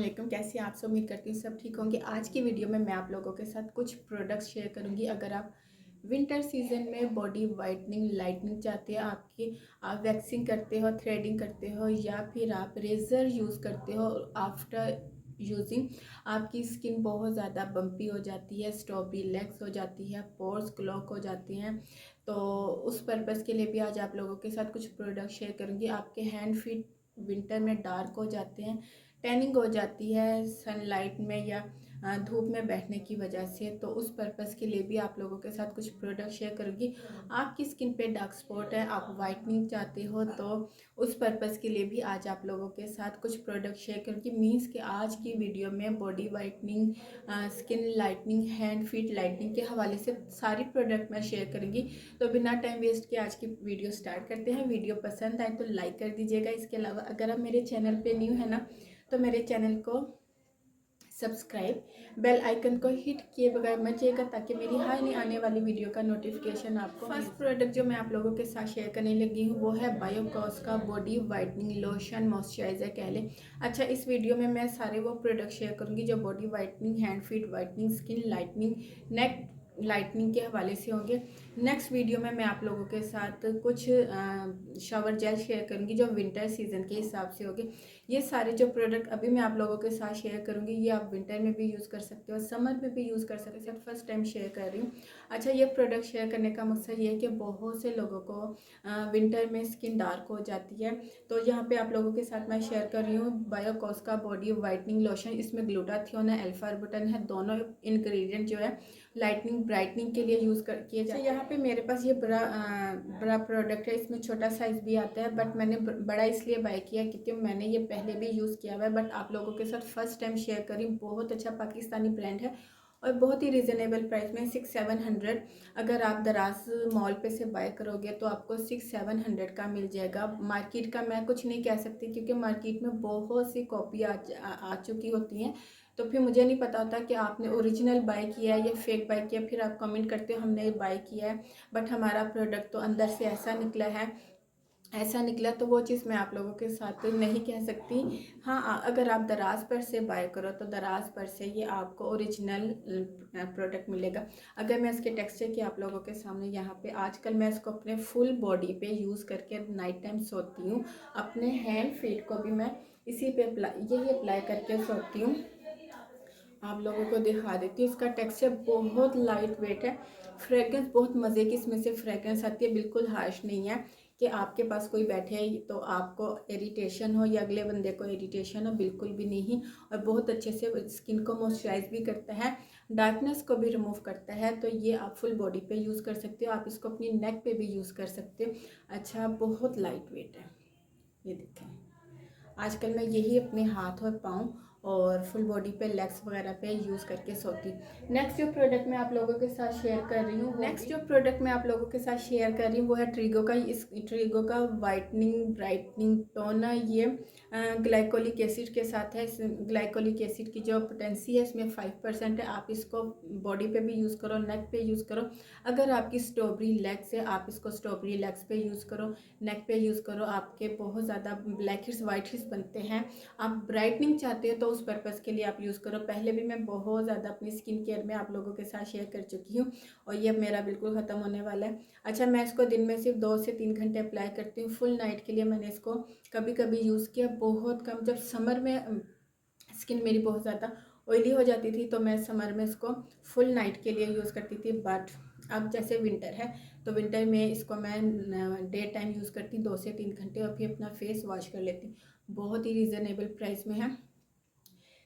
वालेकुम। कैसे हैं आप सब? उम्मीद करती हूँ सब ठीक होंगे। आज की वीडियो में मैं आप लोगों के साथ कुछ प्रोडक्ट्स शेयर करूंगी। अगर आप विंटर सीजन में बॉडी वाइटनिंग लाइटनिंग चाहते हैं, आप वैक्सिंग करते हो, थ्रेडिंग करते हो या फिर आप रेज़र यूज़ करते हो, आफ्टर यूजिंग आपकी स्किन बहुत ज़्यादा बम्पी हो जाती है, स्ट्रॉबेरी लेग्स हो जाती है, पोर्स क्लॉग हो जाती हैं, तो उस पर्पज़ के लिए भी आज आप लोगों के साथ कुछ प्रोडक्ट शेयर करूंगी। आपके हैंड फीट विंटर में डार्क हो जाते हैं, टैनिंग हो जाती है सनलाइट में या धूप में बैठने की वजह से, तो उस पर्पज़ के लिए भी आप लोगों के साथ कुछ प्रोडक्ट शेयर करूँगी। आपकी स्किन पे डार्क स्पॉट है, आप वाइटनिंग चाहते हो, तो उस पर्पज़ के लिए भी आज आप लोगों के साथ कुछ प्रोडक्ट शेयर करूँगी। मीन्स कि आज की वीडियो में body whitening, skin lightning, hand feet lightning के हवाले से सारी प्रोडक्ट मैं शेयर करूँगी। तो बिना टाइम वेस्ट किए आज की वीडियो स्टार्ट करते हैं। वीडियो पसंद आए तो लाइक कर दीजिएगा। इसके अलावा अगर आप मेरे चैनल पे न्यू है ना, तो मेरे चैनल को सब्सक्राइब, बेल आइकन को हिट किए बगैर मत जाइएगा ताकि मेरी हाल ही आने वाली वीडियो का नोटिफिकेशन आपको। फर्स्ट प्रोडक्ट जो मैं आप लोगों के साथ शेयर करने लगी हूँ वो है बायोकॉस का बॉडी वाइटनिंग लोशन मॉइस्चराइजर कह लें। अच्छा, इस वीडियो में मैं सारे वो प्रोडक्ट शेयर करूँगी जो body whitening, hand feet whitening, skin lightening, neck lightening के हवाले से होंगे। नेक्स्ट वीडियो में मैं आप लोगों के साथ कुछ शावर जेल शेयर करूँगी जो विंटर सीजन के हिसाब से होगी। ये सारे जो प्रोडक्ट अभी मैं आप लोगों के साथ शेयर करूँगी ये आप विंटर में भी यूज़ कर सकते हो, समर में भी यूज़ कर सकते हो। फर्स्ट टाइम शेयर कर रही हूँ। अच्छा, ये प्रोडक्ट शेयर करने का मकसद ये है कि बहुत से लोगों को विंटर में स्किन डार्क हो जाती है, तो यहाँ पे आप लोगों के साथ मैं शेयर कर रही हूँ बायोकॉस का बॉडी वाइटनिंग लोशन। इसमें ग्लूटाथियोन है, अल्फा अर्बुटिन है, दोनों इंग्रेडिएंट जो है लाइटनिंग ब्राइटनिंग के लिए यूज़ कर किए जाते हैं। यहाँ पे मेरे पास ये बड़ा प्रोडक्ट है, इसमें छोटा साइज़ भी आता है, बट मैंने बड़ा इसलिए बाय किया क्योंकि मैंने ये पहले भी यूज़ किया हुआ है, बट आप लोगों के साथ फर्स्ट टाइम शेयर करी। बहुत अच्छा पाकिस्तानी ब्रांड है और बहुत ही रिजनेबल प्राइस में 600-700। अगर आप दराज मॉल पे से बाय करोगे तो आपको 600-700 का मिल जाएगा। मार्केट का मैं कुछ नहीं कह सकती क्योंकि मार्केट में बहुत सी कॉपी आ चुकी होती हैं, तो फिर मुझे नहीं पता होता कि आपने ओरिजिनल बाय किया है या फेक बाय किया। फिर आप कमेंट करते हो हमने बाय किया है बट हमारा प्रोडक्ट तो अंदर से ऐसा निकला, तो वो चीज़ मैं आप लोगों के साथ नहीं कह सकती। हाँ, अगर आप दराज पर से बाय करो तो दराज पर से ये आपको ओरिजिनल प्रोडक्ट मिलेगा। अगर मैं इसके टेक्सचर की आप लोगों के सामने यहाँ पे, आजकल मैं इसको अपने फुल बॉडी पे यूज़ करके नाइट टाइम सोती हूँ। अपने हैंड फीट को भी मैं इसी पे यही अप्लाई करके सोती हूँ। आप लोगों को दिखा देती हूँ। इसका टेक्सचर बहुत लाइट वेट है, फ्रेग्रेंस बहुत मज़े की इसमें से फ्रेग्रेंस आती है, बिल्कुल हार्श नहीं है कि आपके पास कोई बैठे है तो आपको इरिटेशन हो या अगले बंदे को इरिटेशन हो, बिल्कुल भी नहीं। और बहुत अच्छे से स्किन को मॉइस्चराइज भी करता है, डार्कनेस को भी रिमूव करता है, तो ये आप फुल बॉडी पे यूज़ कर सकते हो। आप इसको अपनी नेक पे भी यूज़ कर सकते हो। अच्छा, बहुत लाइट वेट है, ये देखें। आजकल मैं यही अपने हाथ और पाँव और फुल बॉडी पे, लेग्स वगैरह पे यूज़ करके सोती। नेक्स्ट जो प्रोडक्ट मैं आप लोगों के साथ शेयर कर रही हूँ वो है ट्रिगो का। इस ट्रिगो का वाइटनिंग ब्राइटनिंग टोनर, ये ग्लाइकोलिक एसिड के साथ है। इस ग्लाइकोलिक एसिड की जो पोटेंसी है इसमें 5% है। आप इसको बॉडी पे भी यूज़ करो, नेक पे यूज़ करो। अगर आपकी स्ट्रॉबेरी लेग्स है आप इसको स्ट्रॉबेरी लेग्स पे यूज़ करो, नेक पे यूज़ करो। आपके बहुत ज़्यादा ब्लैक हिट्स वाइट हिट्स बनते हैं, आप ब्राइटनिंग चाहते हो तो उस पर्पज़ के लिए आप यूज़ करो। पहले भी मैं बहुत ज़्यादा अपनी स्किन केयर में आप लोगों के साथ शेयर कर चुकी हूँ और ये मेरा बिल्कुल ख़त्म होने वाला है। अच्छा, मैं इसको दिन में सिर्फ 2 से 3 घंटे अप्लाई करती हूँ। फुल नाइट के लिए मैंने इसको कभी कभी यूज़ किया, बहुत कम। जब समर में स्किन मेरी बहुत ज़्यादा ऑयली हो जाती थी तो मैं समर में इसको फुल नाइट के लिए यूज़ करती थी, बट अब जैसे विंटर है तो विंटर में इसको मैं डे टाइम यूज़ करती हूँ 2 से 3 घंटे और फिर अपना फेस वॉश कर लेती हूँ। बहुत ही रीज़नेबल प्राइस में है।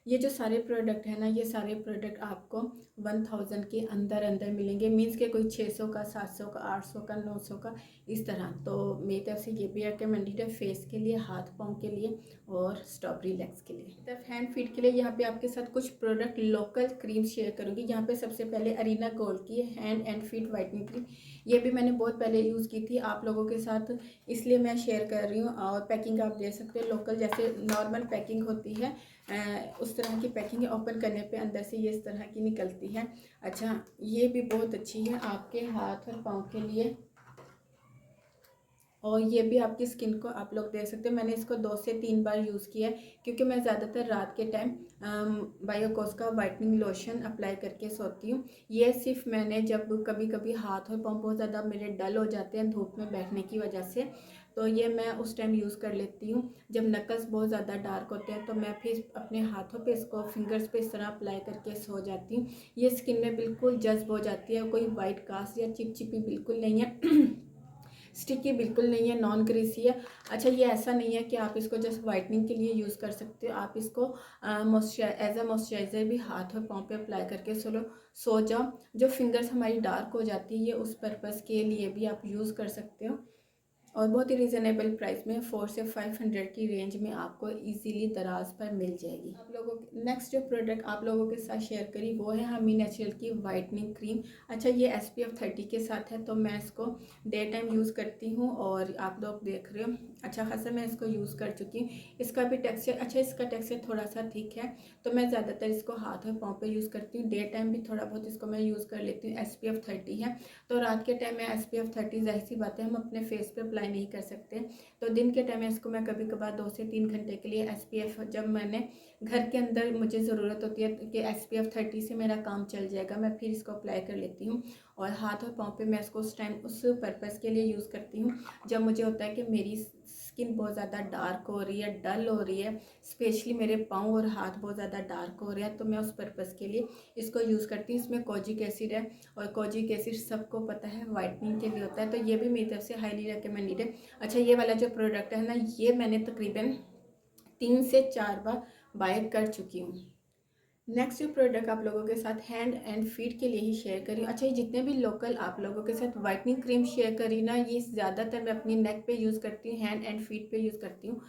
ये जो सारे प्रोडक्ट है ना, ये सारे प्रोडक्ट आपको 1000 के अंदर अंदर मिलेंगे। मीन्स के कोई 600 का, 700 का, 800 का, 900 का, इस तरह। तो मेरी तरफ से ये भी रिकमेंडेड है फेस के लिए, हाथ पाँव के लिए और स्ट्रॉबेरी लेग्स के लिए। तरफ हैंड फीट के लिए यहाँ पे आपके साथ कुछ प्रोडक्ट लोकल क्रीम शेयर करूँगी। यहाँ पे सबसे पहले अरीना गोल्ड की hand and feet whitening cream. ये भी मैंने बहुत पहले यूज़ की थी आप लोगों के साथ, इसलिए मैं शेयर कर रही हूँ। और पैकिंग आप दे सकते हो लोकल, जैसे नॉर्मल पैकिंग होती है उस तरह की पैकिंग है। ओपन करने पे अंदर से ये इस तरह की निकलती है। अच्छा, ये भी बहुत अच्छी है आपके हाथ और पाँव के लिए और ये भी आपकी स्किन को आप लोग देख सकते हैं। मैंने इसको 2 से 3 बार यूज़ किया है क्योंकि मैं ज़्यादातर रात के टाइम बायोकॉस का वाइटनिंग लोशन अप्लाई करके सोती हूँ। ये सिर्फ मैंने जब कभी कभी हाथ और पाँव बहुत ज़्यादा मेरे डल हो जाते हैं धूप में बैठने की वजह से, तो ये मैं उस टाइम यूज़ कर लेती हूँ। जब नकल्स बहुत ज़्यादा डार्क होते हैं तो मैं फिर अपने हाथों पे इसको फिंगर्स पे इस तरह अप्लाई करके सो जाती हूँ। ये स्किन में बिल्कुल जज्ब हो जाती है, कोई वाइट कास्ट या चिपचिपी बिल्कुल नहीं है स्टिकी बिल्कुल नहीं है, नॉन ग्रीसी है। अच्छा, ये ऐसा नहीं है कि आप इसको जस्ट वाइटनिंग के लिए यूज़ कर सकते हो, आप इसको एज अ मॉइस्चराइज़र भी हाथ और पाँव पे अप्लाई करके सो जाओ। जो फिंगर्स हमारी डार्क हो जाती है, ये उस पर्पज़ के लिए भी आप यूज़ कर सकते हो और बहुत ही रिजनेबल प्राइस में 400 से 500 की रेंज में आपको इजीली दराज पर मिल जाएगी। आप लोगों नेक्स्ट जो प्रोडक्ट आप लोगों के साथ शेयर करी वो है हमी नेचुरल की वाइटनिंग क्रीम। अच्छा, ये SPF 30 के साथ है, तो मैं इसको डे टाइम यूज़ करती हूँ और आप लोग देख रहे हो अच्छा खासा मैं इसको यूज़ कर चुकी हूँ। इसका भी टेक्सचर अच्छा, इसका टेक्सचर थोड़ा सा थिक है, तो मैं ज़्यादातर इसको हाथ और पाँव पे यूज़ करती हूँ। डे टाइम भी थोड़ा बहुत इसको मैं यूज़ कर लेती हूँ। SPF 30 है, तो रात के टाइम में SPF 30 ज़ाहिर सी बात है हम अपने फेस पे अप्लाई नहीं कर सकते, तो दिन के टाइम में इसको मैं कभी कभार 2 से 3 घंटे के लिए SPF, जब मैंने घर के अंदर मुझे ज़रूरत होती है कि SPF 30 से मेरा काम चल जाएगा, मैं फिर इसको अप्लाई कर लेती हूँ। और हाथ और पाँव पे मैं इसको उस टाइम उस पर्पज़ के लिए यूज़ करती हूँ जब मुझे होता है कि मेरी स्किन बहुत ज़्यादा डार्क हो रही है, डल हो रही है, स्पेशली मेरे पाँव और हाथ बहुत ज़्यादा डार्क हो रहे हैं, तो मैं उस पर्पज़ के लिए इसको यूज़ करती हूँ। इसमें कोजिक एसिड है और कोजिक एसिड सबको पता है वाइटनिंग के लिए होता है, तो ये भी मेरी तरफ से हाईली रिकमेंडेड है। अच्छा, ये वाला जो प्रोडक्ट है ना, ये मैंने तकरीबन 3 से 4 बार बाय कर चुकी हूँ। नेक्स्ट जो प्रोडक्ट आप लोगों के साथ हैंड एंड फीट के लिए ही शेयर करी। अच्छा, ये जितने भी लोकल आप लोगों के साथ वाइटनिंग क्रीम शेयर करी ना, ये ज़्यादातर मैं अपनी नेक पे यूज़ करती हूँ, हैंड एंड फीट पे यूज़ करती हूँ,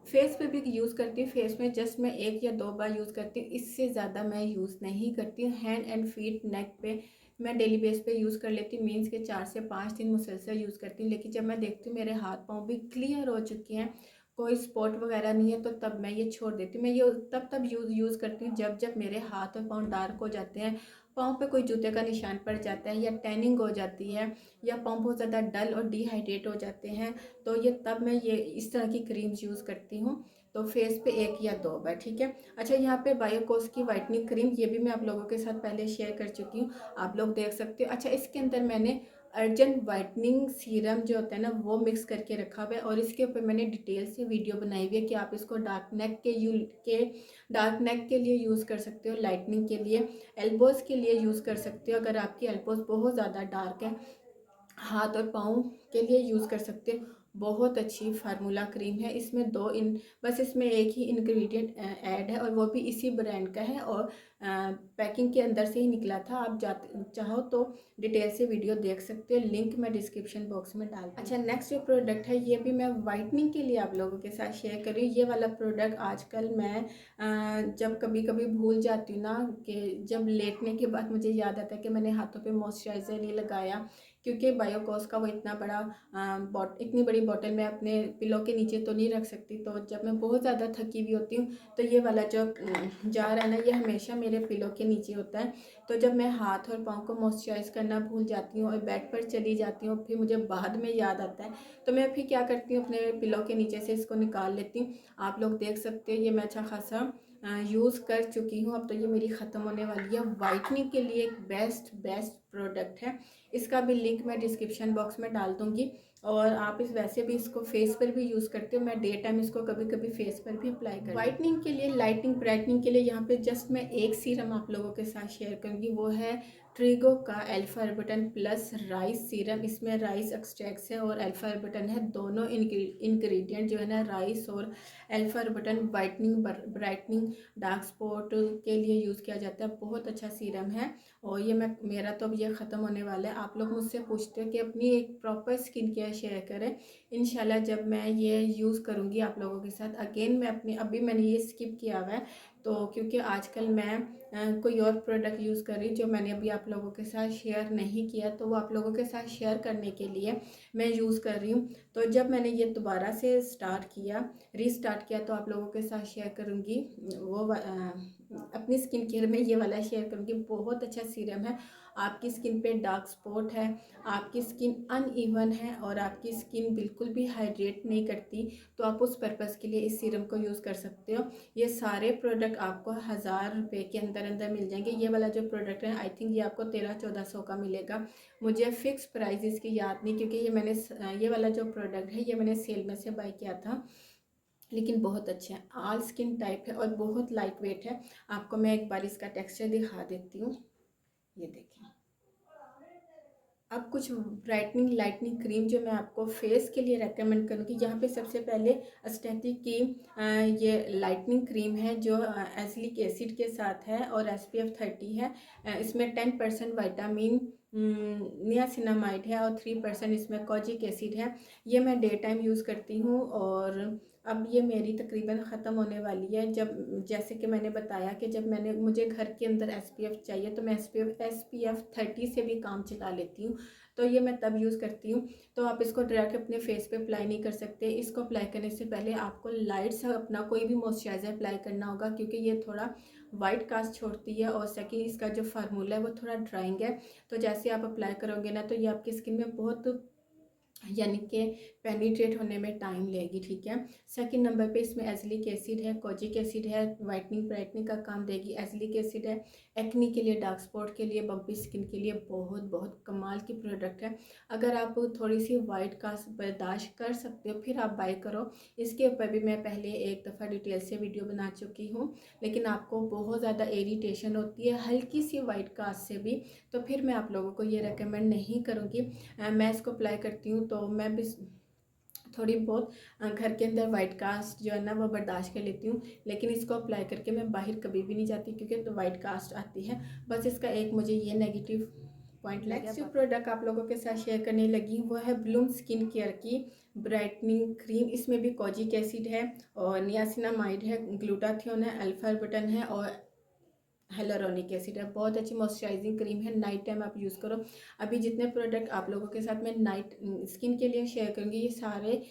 फेस पे भी यूज़ करती हूँ। फेस में जस्ट मैं 1 या 2 बार यूज़ करती हूँ, इससे ज़्यादा मैं यूज़ नहीं करती हूँ। हैंड एंड फीट नेक पे मैं डेली बेस पे यूज़ कर लेती हूँ, मीन्स के 4 से 5 दिन मुसलसल यूज़ करती हूँ। लेकिन जब मैं देखती हूँ मेरे हाथ पाँव भी क्लियर हो चुके हैं, कोई स्पॉट वगैरह नहीं है, तो तब मैं ये छोड़ देती हूँ। मैं ये तब यूज़ करती हूँ जब मेरे हाथ और पाँव डार्क हो जाते हैं, पाँव पे कोई जूते का निशान पड़ जाता है या टैनिंग हो जाती है या पाँव बहुत ज़्यादा डल और डिहाइड्रेट हो जाते हैं, तो ये तब मैं ये इस तरह की क्रीम्स यूज़ करती हूँ। तो फेस पे 1 या 2 बार, ठीक है। अच्छा, यहाँ पे बायोकॉस की वाइटनिंग क्रीम, ये भी मैं आप लोगों के साथ पहले शेयर कर चुकी हूँ, आप लोग देख सकते हो। अच्छा, इसके अंदर मैंने अर्जेंट वाइटनिंग सीरम जो होता है ना, वो मिक्स करके रखा हुआ है और इसके ऊपर मैंने डिटेल से वीडियो बनाई हुई है कि आप इसको डार्क नेक के लिए यूज़ कर सकते हो, लाइटनिंग के लिए, एल्बोज़ के लिए यूज़ कर सकते हो, अगर आपकी एल्बोज़ बहुत ज़्यादा डार्क है, हाथ और पाँव के लिए यूज़ कर सकते हो। बहुत अच्छी फार्मूला क्रीम है, इसमें बस इसमें एक ही इंग्रेडिएंट ऐड है और वो भी इसी ब्रांड का है और पैकिंग के अंदर से ही निकला था। आप जाते चाहो तो डिटेल से वीडियो देख सकते हो, लिंक मैं डिस्क्रिप्शन बॉक्स में डाल। अच्छा, नेक्स्ट जो प्रोडक्ट है ये भी मैं वाइटनिंग के लिए आप लोगों के साथ शेयर कर रही हूँ। ये वाला प्रोडक्ट आजकल मैं जब कभी कभी भूल जाती हूँ ना, कि जब लेटने के बाद मुझे याद आता है कि मैंने हाथों पे मॉइस्चराइज़र नहीं लगाया, क्योंकि बायोकॉस का वो इतना बड़ा इतनी बड़ी बॉटल मैं अपने पिलो के नीचे तो नहीं रख सकती, तो जब मैं बहुत ज़्यादा थकी हुई होती हूँ तो ये वाला जो जार है ना, ये हमेशा मेरे पिलो के नीचे होता है। तो जब मैं हाथ और पाँव को मॉइस्चराइज़ करना भूल जाती हूँ और बेड पर चली जाती हूँ, फिर मुझे बाद में याद आता है, तो मैं फिर क्या करती हूँ, अपने पिलो के नीचे से इसको निकाल लेती हूँ। आप लोग देख सकते हो, ये मैं अच्छा खासा यूज़ कर चुकी हूँ, अब तो ये मेरी ख़त्म होने वाली है। वाइटनिंग के लिए एक बेस्ट प्रोडक्ट है, इसका भी लिंक मैं डिस्क्रिप्शन बॉक्स में डाल दूँगी। और आप इस वैसे भी इसको फेस पर भी यूज़ करते हो, मैं डे टाइम इसको कभी कभी फेस पर भी अप्लाई कर। वाइटनिंग के लिए, लाइटनिंग ब्राइटनिंग के लिए यहाँ पे जस्ट मैं एक सीरम आप लोगों के साथ शेयर करूँगी, वो है ट्रिगो का अल्फा अर्बिटन प्लस राइस सीरम। इसमें राइस एक्सट्रैक्ट्स है और अल्फा अर्बिटन है, दोनों इंग्रेडिएंट जो है ना, राइस और alpha arbutin whitening brightening dark spot के लिए यूज़ किया जाता है। बहुत अच्छा सीरम है और ये मेरा तो अब ये ख़त्म होने वाला है। आप लोग मुझसे पूछते हो कि अपनी एक प्रॉपर स्किन केयर शेयर करें, इंशाल्लाह जब मैं ये यूज़ करूँगी आप लोगों के साथ अगेन, मैं अपनी अभी मैंने ये स्किप किया हुआ है, तो क्योंकि आजकल मैं कोई और प्रोडक्ट यूज़ कर रही जो मैंने अभी आप लोगों के साथ शेयर नहीं किया, तो वो आप लोगों के साथ शेयर करने के लिए मैं यूज़ कर रही हूँ। तो जब मैंने ये दोबारा से रीस्टार्ट किया, तो आप लोगों के साथ शेयर करूँगी वो अपनी स्किन केयर में ये वाला शेयर करूँगी। बहुत अच्छा सीरम है। आपकी स्किन पे डार्क स्पॉट है, आपकी स्किन अनइवन है और आपकी स्किन बिल्कुल भी हाइड्रेट नहीं करती, तो आप उस पर्पज़ के लिए इस सीरम को यूज़ कर सकते हो। ये सारे प्रोडक्ट आपको 1000 रुपये के अंदर अंदर मिल जाएंगे। ये वाला जो प्रोडक्ट है आई थिंक ये आपको 1300-1400 का मिलेगा। मुझे फ़िक्स प्राइस इसकी याद नहीं, क्योंकि ये वाला जो प्रोडक्ट है ये मैंने सेल में से बाय किया था। लेकिन बहुत अच्छा है, ऑल स्किन टाइप है और बहुत लाइट वेट है। आपको मैं एक बार इसका टेक्सचर दिखा देती हूँ। ये देखें। अब कुछ ब्राइटनिंग लाइटनिंग क्रीम जो मैं आपको फेस के लिए रेकमेंड करूँगी। यहाँ पे सबसे पहले एस्थेटिक की ये लाइटनिंग क्रीम है जो एसिलिक एसिड के साथ है और SPF 30 है। इसमें 10% विटामिन नियासिनामाइड है और 3% इसमें कोजिक एसिड है। ये मैं डे टाइम यूज़ करती हूँ और अब ये मेरी तकरीबन ख़त्म होने वाली है। जब जैसे कि मैंने बताया कि जब मुझे घर के अंदर SPF चाहिए तो मैं SPF 30 से भी काम चला लेती हूँ, तो ये मैं तब यूज़ करती हूँ। तो आप इसको डायरेक्ट अपने फेस पे अप्लाई नहीं कर सकते। इसको अप्लाई करने से पहले आपको लाइट सा अपना कोई भी मॉइस्चराइज़र अप्लाई करना होगा, क्योंकि ये थोड़ा वाइट कास्ट छोड़ती है और सेकंड इसका जो फार्मूला है वो थोड़ा ड्राइंग है। तो जैसे आप अप्लाई करोगे ना तो ये आपकी स्किन में बहुत यानी कि पेनिट्रेट होने में टाइम लेगी, ठीक है। सेकंड नंबर पे इसमें एसिलिक एसिड है, कोजिक एसिड है, वाइटनिंग ब्राइटनिंग का काम देगी। एसिलिक एसिड है एक्ने के लिए, डार्क स्पॉट के लिए, बम्पी स्किन के लिए बहुत बहुत कमाल की प्रोडक्ट है। अगर आप थोड़ी सी वाइट कास्ट बर्दाश्त कर सकते हो फिर आप बाय करो। इसके ऊपर भी मैं पहले एक दफ़ा डिटेल से वीडियो बना चुकी हूँ, लेकिन आपको बहुत ज़्यादा इरिटेशन होती है हल्की सी वाइट कास्ट से भी, तो फिर मैं आप लोगों को ये रेकमेंड नहीं करूँगी। मैं इसको अप्लाई करती हूँ तो मैं भी थोड़ी बहुत घर के अंदर वाइट कास्ट जो है ना वो बर्दाश्त कर लेती हूँ, लेकिन इसको अप्लाई करके मैं बाहर कभी भी नहीं जाती क्योंकि तो वाइट कास्ट आती है। बस इसका एक मुझे ये नेगेटिव पॉइंट लगा। नेक्स्ट जो प्रोडक्ट आप लोगों के साथ शेयर करने लगी वो है ब्लूम स्किन केयर की ब्राइटनिंग क्रीम। इसमें भी कोजिक एसिड है और नियासिनामाइड है, ग्लूटाथियोन है, अल्फा बटन है और हेलोरोनिक एसिड है। बहुत अच्छी मॉइस्चराइजिंग क्रीम है, नाइट टाइम आप यूज़ करो। अभी जितने प्रोडक्ट आप लोगों के साथ मैं नाइट स्किन के लिए शेयर करूँगी ये सारे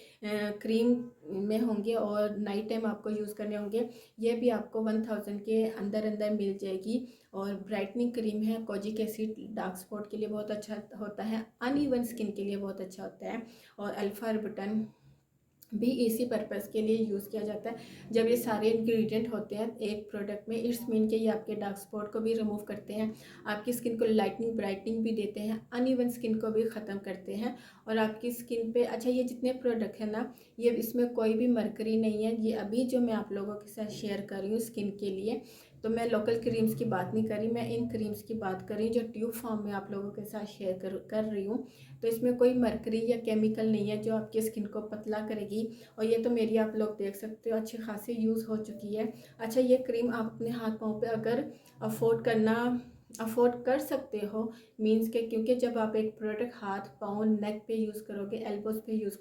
क्रीम में होंगे और नाइट टाइम आपको यूज़ करने होंगे। ये भी आपको 1000 के अंदर अंदर मिल जाएगी। और ब्राइटनिंग क्रीम है, कोजिक एसिड डार्क स्पॉट के लिए बहुत अच्छा होता है, अनइवन स्किन के लिए बहुत अच्छा होता है और अल्फा बटन भी इसी पर्पज़ के लिए यूज़ किया जाता है। जब ये सारे इंग्रेडिएंट होते हैं एक प्रोडक्ट में, इट्स मीन के ये आपके डार्क स्पॉट को भी रिमूव करते हैं, आपकी स्किन को लाइटनिंग ब्राइटनिंग भी देते हैं, अनइवन स्किन को भी ख़त्म करते हैं और आपकी स्किन पे अच्छा ये जितने प्रोडक्ट हैं ना ये इसमें कोई भी मरकरी नहीं है। ये अभी जो मैं आप लोगों के साथ शेयर कर रही हूँ स्किन के लिए, तो मैं लोकल क्रीम्स की बात नहीं कर रही, मैं इन क्रीम्स की बात कर रही हूँ जो ट्यूब फॉर्म में आप लोगों के साथ शेयर कर रही हूँ। तो इसमें कोई मरकरी या केमिकल नहीं है जो आपकी स्किन को पतला करेगी। और ये तो मेरी आप लोग देख सकते हो अच्छी खासी यूज़ हो चुकी है। अच्छा ये क्रीम आप अपने हाथ पाँव पे अगर अफोर्ड कर सकते हो मींस के, क्योंकि जब आप एक प्रोडक्ट हाथ पाँव नेक पे यूज़ करोगे, एल्बोज पे यूज़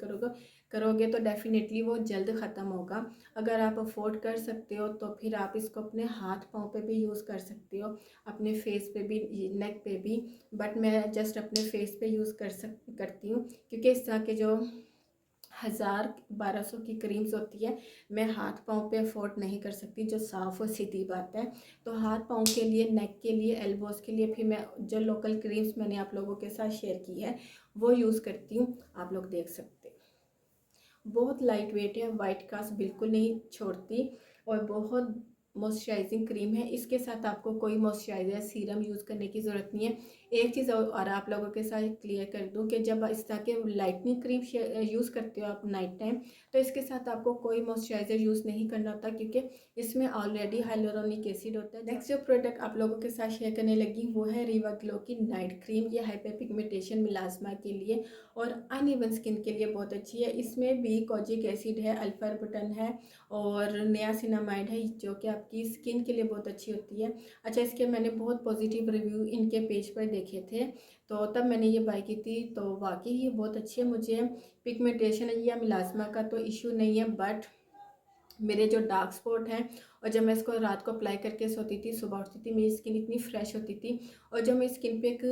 करोगे तो डेफिनेटली वो जल्द ख़त्म होगा। अगर आप अफोर्ड कर सकते हो तो फिर आप इसको अपने हाथ पाँव पे भी यूज़ कर सकते हो, अपने फेस पे भी, नेक पे भी। बट मैं जस्ट अपने फेस पे यूज़ करती हूँ क्योंकि इस तरह के जो 1000-1200 की क्रीम्स होती है मैं हाथ पाँव पे अफोर्ड नहीं कर सकती, जो साफ़ और सीधी बात है। तो हाथ पाँव के लिए, नेक के लिए, एल्बोज़ के लिए फिर मैं जो लोकल क्रीम्स मैंने आप लोगों के साथ शेयर की है वो यूज़ करती हूँ। आप लोग देख सकते हैं बहुत लाइट वेट है, वाइट कास्ट बिल्कुल नहीं छोड़ती और बहुत मॉइस्चराइजिंग क्रीम है। इसके साथ आपको कोई मॉइस्चराइज़र सीरम यूज़ करने की ज़रूरत नहीं है। एक चीज़ और आप लोगों के साथ क्लियर कर दूं कि जब इस तरह के लाइटनिंग क्रीम यूज़ करते हो आप नाइट टाइम, तो इसके साथ आपको कोई मॉइस्चराइज़र यूज़ नहीं करना होता क्योंकि इसमें ऑलरेडी हाइलोरोनिक एसिड होता है। नेक्स्ट जो प्रोडक्ट आप लोगों के साथ शेयर करने लगी वो है रिवा ग्लो की नाइट क्रीम। ये हाइपर पिगमेंटेशन मिलाजमा के लिए और अनइवन स्किन के लिए बहुत अच्छी है। इसमें भी कोजिक एसिड है, अल्फा बटन है और नियासिनामाइड है जो कि आपकी स्किन के लिए बहुत अच्छी होती है। अच्छा इसके मैंने बहुत पॉजिटिव रिव्यू इनके पेज पर देखे थे तो तब मैंने ये बाय की थी, तो वाकई ये बहुत अच्छी है। मुझे पिगमेंटेशन या मिलाजमा का तो इशू नहीं है, बट मेरे जो डार्क स्पॉट हैं और जब मैं इसको रात को अप्लाई करके सोती थी, सुबह उठती थी, मेरी स्किन इतनी फ्रेश होती थी और जो मेरी स्किन पे एक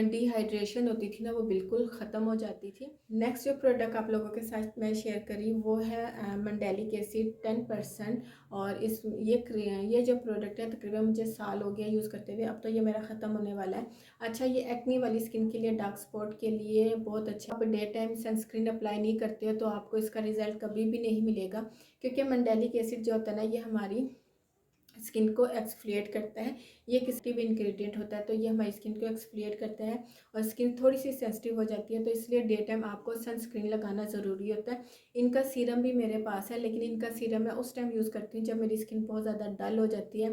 डिहाइड्रेशन होती थी ना, वो बिल्कुल ख़त्म हो जाती थी। नेक्स्ट जो प्रोडक्ट आप लोगों के साथ मैं शेयर करी वो है मंडेलिक एसिड 10%। और ये जो प्रोडक्ट है तकरीबन मुझे साल हो गया यूज़ करते हुए, अब तो ये मेरा ख़त्म होने वाला है। अच्छा, ये एक्ने वाली स्किन के लिए, डार्क स्पॉट के लिए बहुत अच्छा। आप डे टाइम सनस्क्रीन अप्लाई नहीं करते हो तो आपको इसका रिजल्ट कभी भी नहीं मिलेगा, क्योंकि मंडेलिक एसिड जो होता है ना, ये हमारी स्किन को एक्सफोलिएट करता है। ये एक एक्टिव इंग्रेडिएंट होता है, तो ये हमारी स्किन को एक्सफोलिएट करता है और स्किन थोड़ी सी सेंसिटिव हो जाती है, तो इसलिए डे टाइम आपको सनस्क्रीन लगाना ज़रूरी होता है। इनका सीरम भी मेरे पास है, लेकिन इनका सीरम मैं उस टाइम यूज़ करती हूँ जब मेरी स्किन बहुत ज़्यादा डल हो जाती है।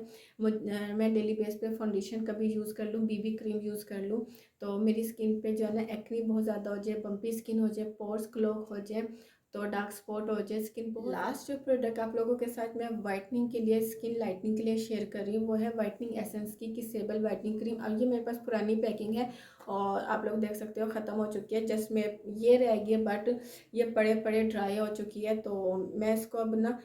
मैं डेली बेस पे फाउंडेशन कभी यूज़ कर लूँ, बीबी क्रीम यूज़ कर लूँ, तो मेरी स्किन पे जो है ना एक्ने बहुत ज़्यादा हो जाए, बम्पी स्किन हो जाए, पोर्स क्लॉग हो जाए, तो डार्क स्पॉट हो जाए स्किन बहुत। लास्ट जो प्रोडक्ट आप लोगों के साथ मैं वाइटनिंग के लिए, स्किन लाइटनिंग के लिए शेयर कर रही हूँ वो है वाइटनिंग एसेंस की किसेबल वाइटनिंग क्रीम। अब ये मेरे पास पुरानी पैकिंग है और आप लोग देख सकते हो ख़त्म हो चुकी है, जस्ट में ये रह गई है, बट ये पड़े पड़े ड्राई हो चुकी है। तो मैं इसको अब ना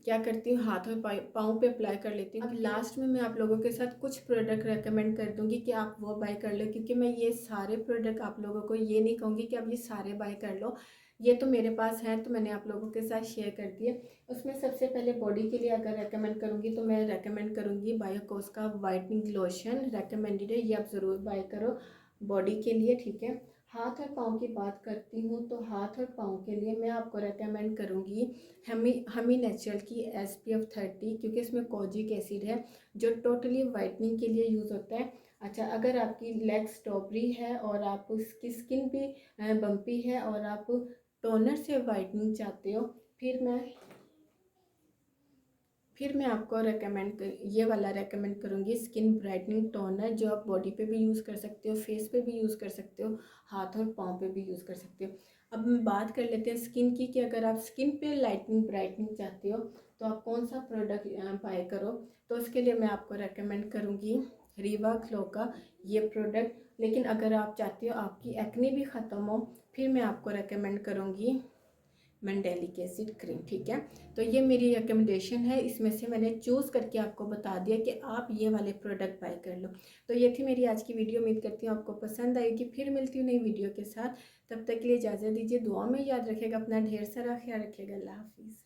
क्या करती हूँ, हाथ और पाँव पे अप्लाई कर लेती हूँ। अब लास्ट में मैं आप लोगों के साथ कुछ प्रोडक्ट रेकमेंड कर दूँगी कि आप वो बाय कर लो, क्योंकि मैं ये सारे प्रोडक्ट आप लोगों को ये नहीं कहूँगी कि आप ये सारे बाय कर लो। ये तो मेरे पास हैं, तो मैंने आप लोगों के साथ शेयर कर दिए। उसमें सबसे पहले बॉडी के लिए अगर रेकमेंड करूँगी तो मैं रेकमेंड करूँगी बायोकोस का वाइटनिंग लोशन, रेकमेंडेड है, ये आप ज़रूर बाय करो बॉडी के लिए, ठीक है। हाथ और पाँव की बात करती हूँ तो हाथ और पाँव के लिए मैं आपको रेकमेंड करूँगी हमी नेचुरल की SPF 30, क्योंकि इसमें कोजिक एसिड है जो टोटली वाइटनिंग के लिए यूज़ होता है। अच्छा, अगर आपकी लेग स्ट्रॉबेरी है और आप उसकी स्किन भी बम्पी है और आप टोनर से वाइटनिंग चाहते हो, फिर मैं आपको ये वाला रेकमेंड करूँगी, स्किन ब्राइटनिंग टोनर, जो आप बॉडी पे भी यूज़ कर सकते हो, फेस पे भी यूज़ कर सकते हो, हाथ और पाँव पे भी यूज़ कर सकते हो। अब हम बात कर लेते हैं स्किन की, कि अगर आप स्किन पे लाइटनिंग ब्राइटनिंग चाहते हो तो आप कौन सा प्रोडक्ट बाय करो। तो उसके लिए मैं आपको रेकमेंड करूँगी रीवा ग्लो का ये प्रोडक्ट। लेकिन अगर आप चाहते हो आपकी एक्ने भी ख़त्म हो, फिर मैं आपको रेकमेंड करूँगी मंडेलिक एसिड क्रीम, ठीक है। तो ये मेरी रिकमेंडेशन है, इसमें से मैंने चूज़ करके आपको बता दिया कि आप ये वाले प्रोडक्ट बाय कर लो। तो ये थी मेरी आज की वीडियो, उम्मीद करती हूँ आपको पसंद आएगी। फिर मिलती हूँ नई वीडियो के साथ, तब तक के लिए इजाज़त दीजिए। दुआ में याद रखिएगा, अपना ढेर सारा ख्याल रखिएगा। अल्लाह हाफिज़।